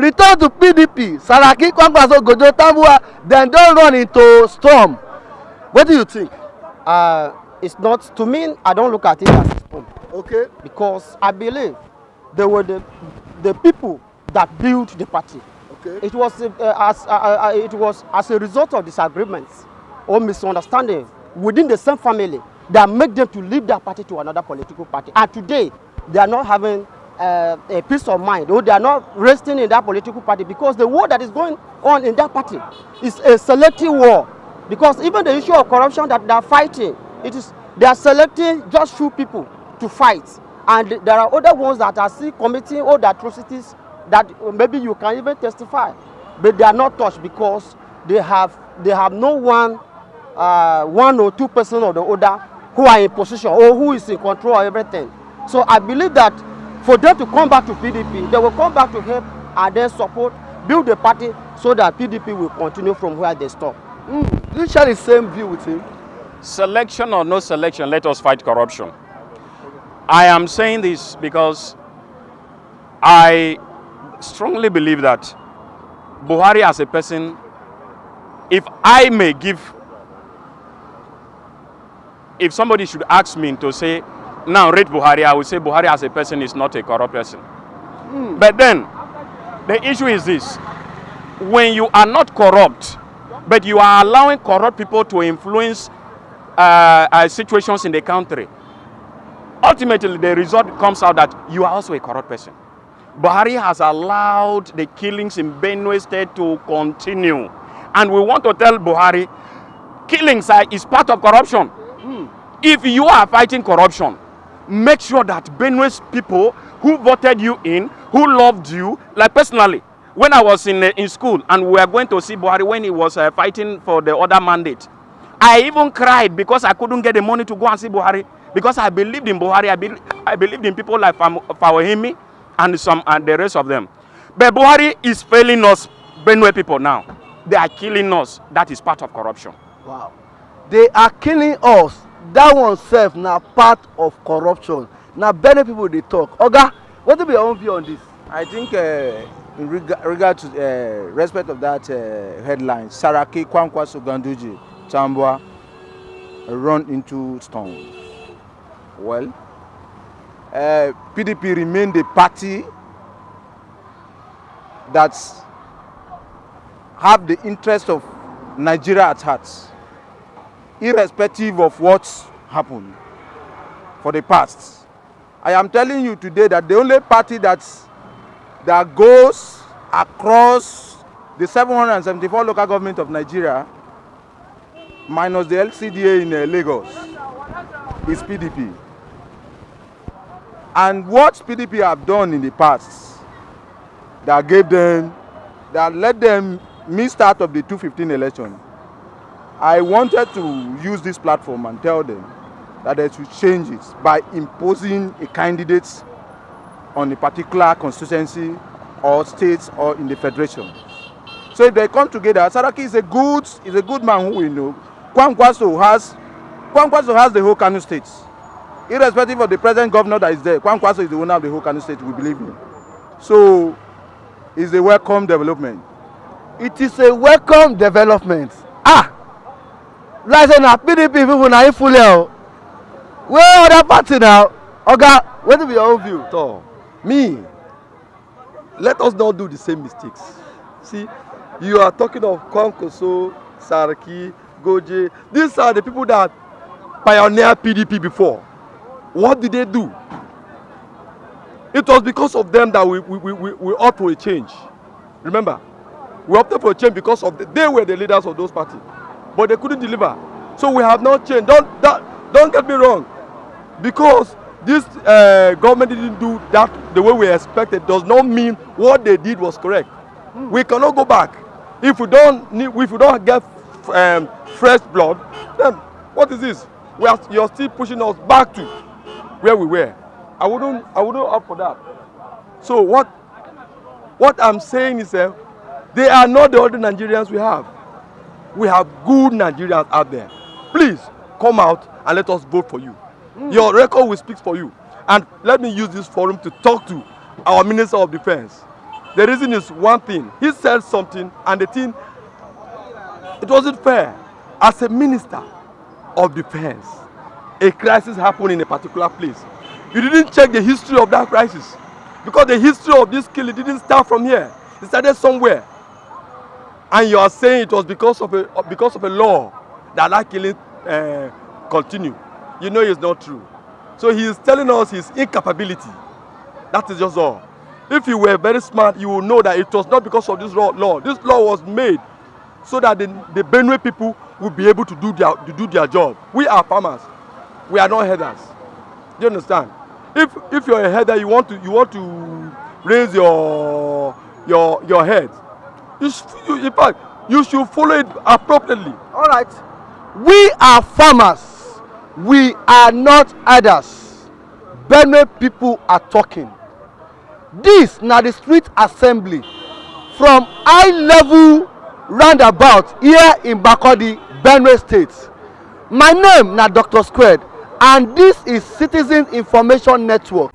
return to PDP. Saraki, Kwankwaso, Gojo, Tambua, then don't run into storm. What do you think? It's not, to me, I don't look at it as a storm. Okay. Because I believe they were the people that built the party. Okay. It was as a result of disagreements or misunderstanding within the same family that make them to leave that party to another political party. And today, they are not having a peace of mind, or they are not resting in that political party, because the war that is going on in that party is a selective war. Because even the issue of corruption that they are fighting, they are selecting just few people to fight. And there are other ones that are still committing all the atrocities that maybe you can even testify. But they are not touched because they have no one or two person or the other who are in position or who is in control of everything. So I believe that for them to come back to PDP, they will come back to help and then support, build the party so that PDP will continue from where they stop. Do you share the same view with him? Selection or no selection, let us fight corruption. I am saying this because I strongly believe that Buhari as a person, if somebody should ask me to say, now rate Buhari, I would say Buhari as a person is not a corrupt person. But then, the issue is this. When you are not corrupt, but you are allowing corrupt people to influence situations in the country, ultimately the result comes out that you are also a corrupt person. Buhari has allowed the killings in Benue State to continue. And we want to tell Buhari, killings is part of corruption. If you are fighting corruption, make sure that Benue's people who voted you in, who loved you, like personally, when I was in school and we were going to see Buhari when he was fighting for the other mandate, I even cried because I couldn't get the money to go and see Buhari, because I believed in Buhari. I believed in people like Fawahimi and the rest of them. But Buhari is failing us, Benue people now. They are killing us. That is part of corruption. Wow. They are killing us. That one self now part of corruption. Now Benue people they talk. Oga, what will be your own view on this? I think in regard to respect of that headline, Saraki, Kwankwaso, Ganduji, Tambua run into stone. Well, PDP remain the party that have the interest of Nigeria at heart, irrespective of what's happened for the past. I am telling you today that the only party that goes across the 774 local government of Nigeria, minus the LCDA in Lagos, is PDP. And what PDP have done in the past, that let them miss out of the 2015 election, I wanted to use this platform and tell them that they should change it by imposing a candidate on a particular constituency or state or in the federation. So if they come together, Saraki is a good man who we know. Kwankwaso has the whole Kano state. Irrespective of the present governor that is there, Kwankwaso is the owner of the whole Kano state, we believe in. So it's a welcome development. It is a welcome development. Like say na PDP people na fully o. Where other party now? Oga, what will be your own view? So, me, let us not do the same mistakes. See, you are talking of Kwankwaso, Saraki, Goje. These are the people that pioneered PDP before. What did they do? It was because of them that we opted for a change. Remember, we opted for a change because they were the leaders of those parties, but they couldn't deliver. So we have not changed. Don't get me wrong. Because this government didn't do that the way we expected does not mean what they did was correct. We cannot go back. If we don't get fresh blood, then what is this? You're still pushing us back to where we were. I wouldn't opt for that. So what I'm saying is they are not the other Nigerians we have. We have good Nigerians out there. Please come out and let us vote for you. Your record will speak for you. And let me use this forum to talk to our Minister of Defense. The reason is one thing. He said something, and the thing, it wasn't fair. As a minister of defense, a crisis happened in a particular place. You didn't check the history of that crisis, because the history of this killing didn't start from here. It started somewhere. And you are saying it was because of a law that killing continued. You know it's not true. So he is telling us his incapability. That is just all. If you were very smart, you will know that it was not because of this law. This law was made so that the Benue people will be able to do their job. We are farmers. We are not headers. Do you understand? If you're a header, you want to raise your head. In fact, you should follow it appropriately. All right. We are farmers. We are not others. Benue people are talking. This na the street assembly from high level roundabout here in Makurdi, Benue State. My name na Dr. Squared, and this is Citizen Information Network.